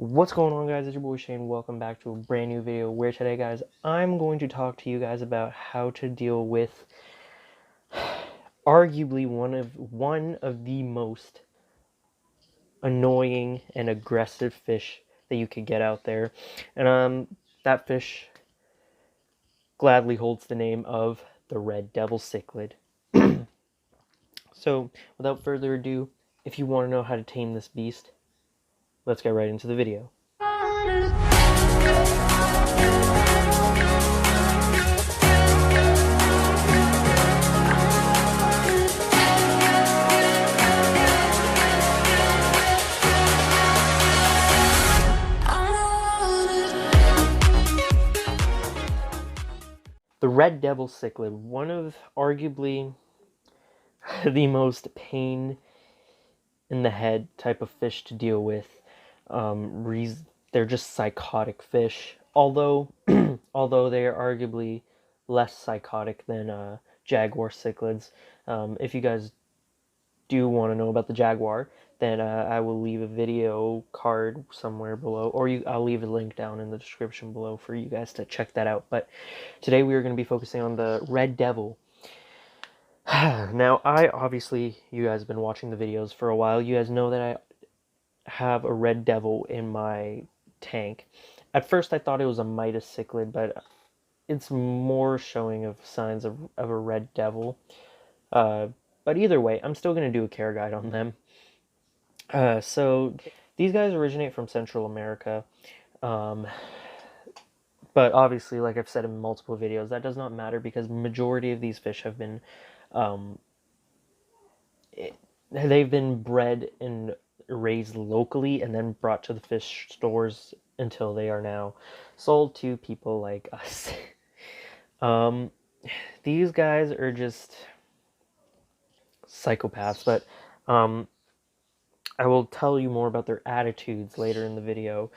What's going on, guys? It's your boy Shane. Welcome back to a brand new video where today, guys, I'm going to talk to you guys about how to deal with arguably one of the most annoying and aggressive fish that you could get out there. And that fish gladly holds the name of the red devil cichlid. So, without further ado, if you want to know how to tame this beast, let's get right into the video. The red devil cichlid, one of arguably the most pain in the head type of fish to deal with. They're just psychotic fish, although although they are arguably less psychotic than jaguar cichlids. If you guys do want to know about the jaguar, then I will leave a video card somewhere below, or I'll leave a link down in the description below for you guys to check that out. But today we are going to be focusing on the red devil. Now, obviously, you guys have been watching the videos for a while. You guys know that I have a red devil in my tank. At first, I thought it was a Midas cichlid, but it's more showing of signs of a red devil. But either way, I'm still going to do a care guide on them. So these guys originate from Central America. But obviously, like I've said in multiple videos, that does not matter because majority of these fish have been they've been bred and raised locally and then brought to the fish stores until they are now sold to people like us. These guys are just psychopaths, but I will tell you more about their attitudes later in the video.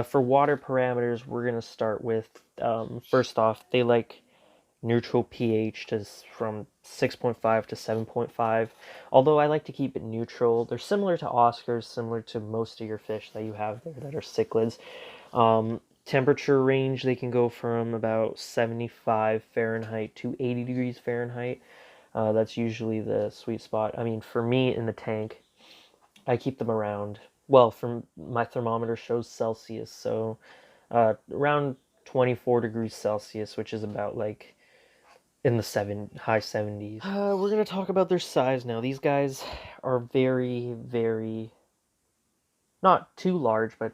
For water parameters, we're going to start with, first off, they like neutral pH from 6.5 to 7.5. Although I like to keep it neutral. They're similar to Oscars, similar to most of your fish that you have there that are cichlids. Temperature range, they can go from about 75 Fahrenheit to 80 degrees Fahrenheit. That's usually the sweet spot. I mean, for me in the tank, I keep them around, well, from my thermometer shows Celsius, so around 24 degrees Celsius, which is about like in the high 70s. We're going to talk about their size now. These guys are very, very, not too large, but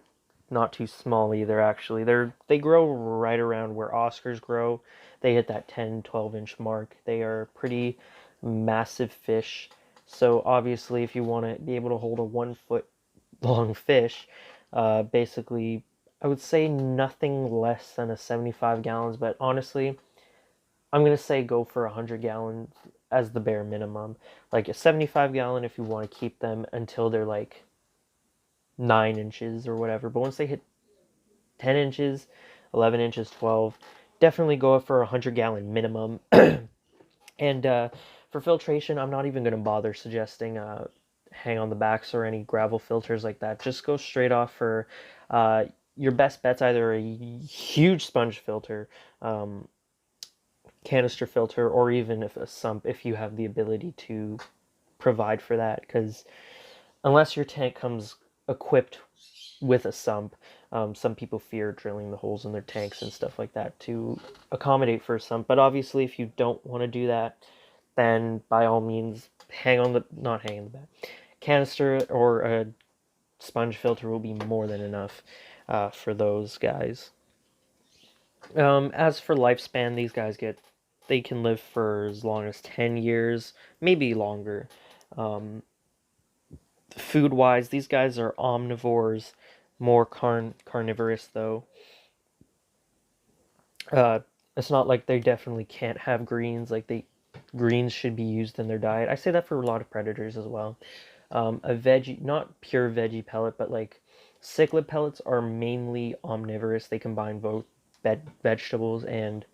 not too small either, actually. They grow right around where Oscars grow. They hit that 10, 12-inch mark. They are pretty massive fish. So obviously, if you want to be able to hold a 1-foot long fish, basically, I would say nothing less than a 75 gallons, but honestly, I'm going to say go for 100 gallons as the bare minimum. Like a 75 gallon if you want to keep them until they're like 9 inches or whatever. But once they hit 10 inches, 11 inches, 12, definitely go up for a 100-gallon minimum. And for filtration, I'm not even going to bother suggesting hang on the backs or any gravel filters like that. Just go straight off for your best bet's either a huge sponge filter, canister filter, or even if a sump if you have the ability to provide for that, because unless your tank comes equipped with a sump, some people fear drilling the holes in their tanks and stuff like that to accommodate for a sump. But obviously, if you don't want to do that, then by all means not hang on the back. Canister or a sponge filter will be more than enough for those guys. As for lifespan, these guys they can live for as long as 10 years, maybe longer. Food-wise, these guys are omnivores, more carnivorous though. It's not like they definitely can't have greens, greens should be used in their diet. I say that for a lot of predators as well. A veggie, not pure veggie pellet, but like cichlid pellets are mainly omnivorous. They combine both vegetables and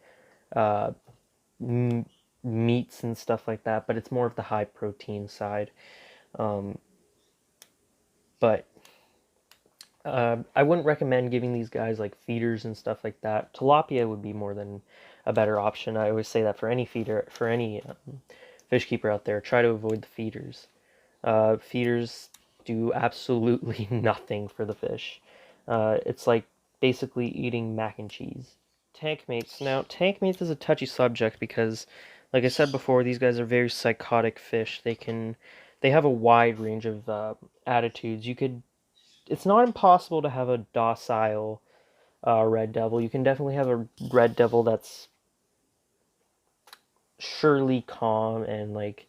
meats and stuff like that, but it's more of the high protein side. But I wouldn't recommend giving these guys like feeders and stuff like that. Tilapia would be more than a better option. I always say that for any feeder, for any fish keeper out there, try to avoid the feeders. Feeders do absolutely nothing for the fish. It's like basically eating mac and cheese. Tank mates. Now, tank mates is a touchy subject because, like I said before, these guys are very psychotic fish. They have a wide range of attitudes. It's not impossible to have a docile red devil. You can definitely have a red devil that's surely calm and like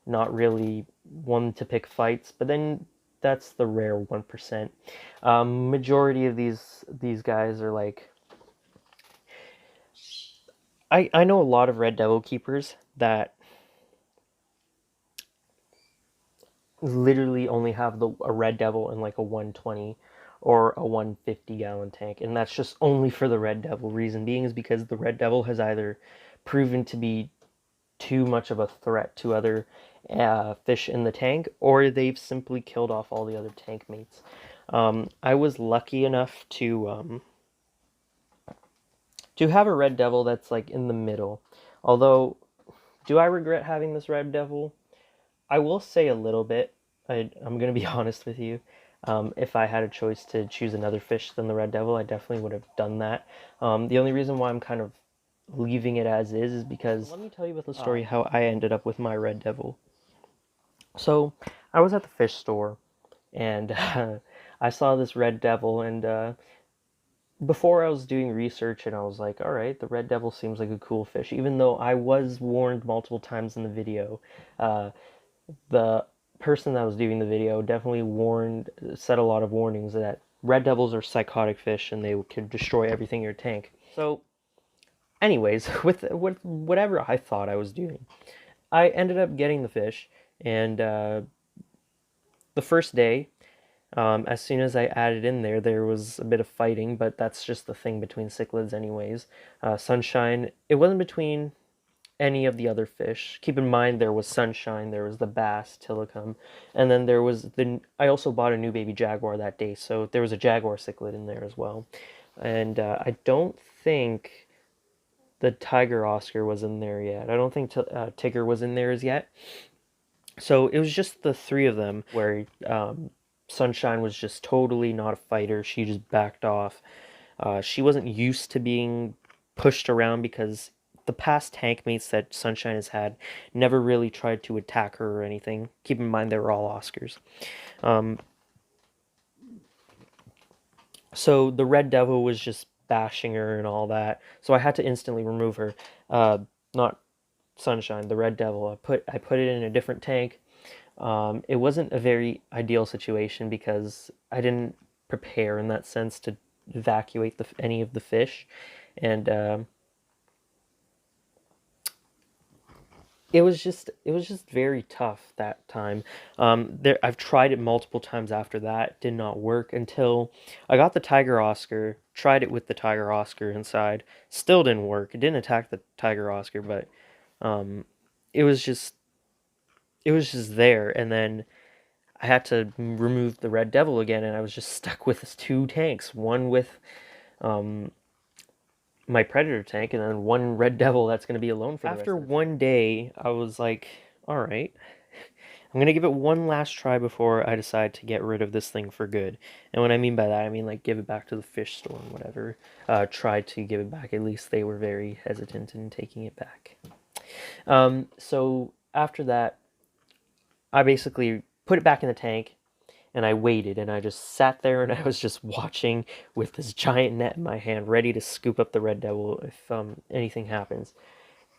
not really one to pick fights, but then that's the rare 1%. Majority of these guys are like, I know a lot of red devil keepers that literally only have a red devil in like a 120 or a 150-gallon tank, and that's just only for the red devil. Reason being is because the red devil has either proven to be too much of a threat to other fish in the tank, or they've simply killed off all the other tank mates. I was lucky enough to have a red devil that's like in the middle. Although, do I regret having this red devil? I will say a little bit. I'm gonna be honest with you. If I had a choice to choose another fish than the red devil, I definitely would have done that. The only reason why I'm kind of leaving it as is because let me tell you about the story how I ended up with my red devil. So I was at the fish store and I saw this red devil, and before I was doing research and I was like, all right, the red devil seems like a cool fish, even though I was warned multiple times in the video. The person that was doing the video definitely said a lot of warnings that red devils are psychotic fish and they could destroy everything in your tank. So anyways, with whatever I thought I was doing, I ended up getting the fish, and the first day, as soon as I added in there, there was a bit of fighting, but that's just the thing between cichlids anyways. Sunshine, it wasn't between any of the other fish. Keep in mind there was Sunshine, there was the bass, Tillicum, and then there was I also bought a new baby jaguar that day, so there was a jaguar cichlid in there as well. And I don't think the tiger Oscar was in there yet. I don't think Tigger was in there as yet. So it was just the three of them where Sunshine was just totally not a fighter. She just backed off. She wasn't used to being pushed around because the past tank mates that Sunshine has had never really tried to attack her or anything. Keep in mind they were all Oscars. So the Red Devil was just bashing her and all that. So I had to instantly remove her. Not Sunshine, the Red Devil. I put it in a different tank. It wasn't a very ideal situation because I didn't prepare in that sense to evacuate any of the fish, and it was just very tough that time. I've tried it multiple times after that, did not work until I got the Tiger Oscar. Tried it with the Tiger Oscar inside, still didn't work. It didn't attack the Tiger Oscar, but um, it was just it was just there, and then I had to remove the Red Devil again, and I was just stuck with two tanks, one with um, my Predator tank, and then one Red Devil that's going to be alone for the After one day, I was like, all right, I'm going to give it one last try before I decide to get rid of this thing for good. And what I mean by that, I mean like give it back to the fish store and whatever. Try to give it back. At least they were very hesitant in taking it back. So after that, I basically put it back in the tank, and I waited, and I just sat there, and I was just watching with this giant net in my hand, ready to scoop up the Red Devil if anything happens.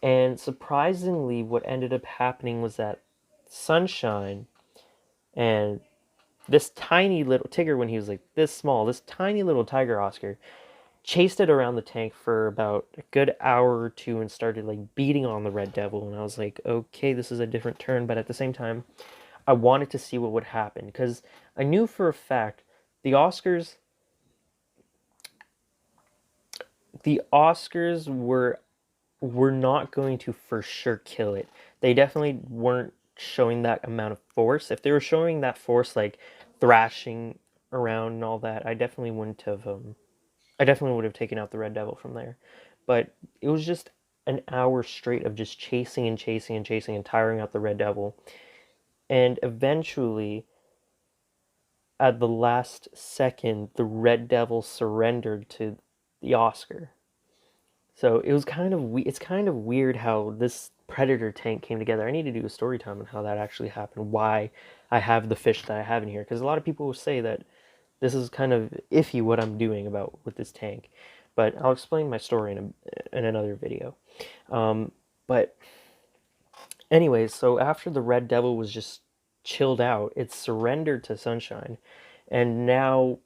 And surprisingly, what ended up happening was that Sunshine and this tiny little Tigger, when he was like this small, this tiny little Tiger Oscar, chased it around the tank for about a good hour or two and started like beating on the Red Devil. And I was like, okay, this is a different turn, but at the same time, I wanted to see what would happen because I knew for a fact the Oscars the Oscars were not going to for sure kill it. They definitely weren't showing that amount of force. If they were showing that force like thrashing around and all that, I definitely wouldn't have. I definitely would have taken out the Red Devil from there. But it was just an hour straight of just chasing and chasing and chasing and tiring out the Red Devil. And eventually, at the last second, the Red Devil surrendered to the Oscar. So it was it's kind of weird how this Predator tank came together. I need to do a story time on how that actually happened, why I have the fish that I have in here, because a lot of people will say that this is kind of iffy what I'm doing about with this tank, but I'll explain my story in another video. But anyways, so after the Red Devil was just chilled out, it surrendered to Sunshine, and now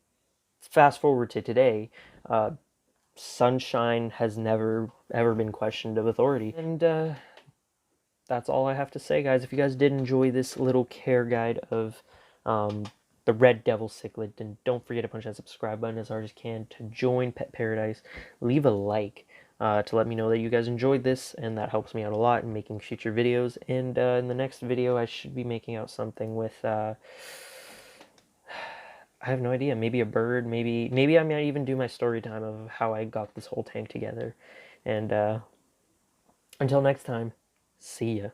fast forward to today, Sunshine has never ever been questioned of authority, and that's all I have to say, guys. If you guys did enjoy this little care guide of um, the Red Devil cichlid, then don't forget to punch that subscribe button as hard as you can to join Pet Paradise. Leave a like to let me know that you guys enjoyed this, and that helps me out a lot in making future videos. And in the next video, I should be making out something with. I have no idea. Maybe a bird. Maybe I might even do my story time of how I got this whole tank together. And until next time, see ya.